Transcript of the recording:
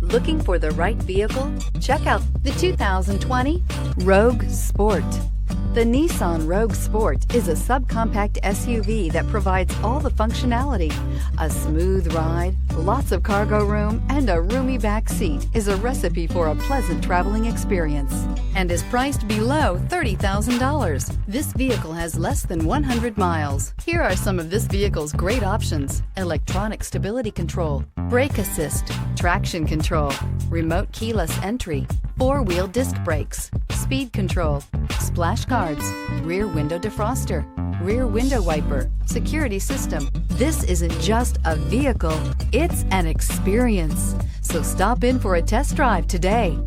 Looking for the right vehicle? Check out the 2020 Rogue Sport. The Nissan Rogue Sport is a subcompact SUV that provides all the functionality. A smooth ride, lots of cargo room, and a roomy back seat is a recipe for a pleasant traveling experience and is priced below $30,000. This vehicle has less than 100 miles. Here are some of this vehicle's great options: electronic stability control, brake assist, traction control, remote keyless entry, four-wheel disc brakes, speed control, splash guards, rear window defroster, rear window wiper, security system. This isn't just a vehicle, it's an experience. So stop in for a test drive today.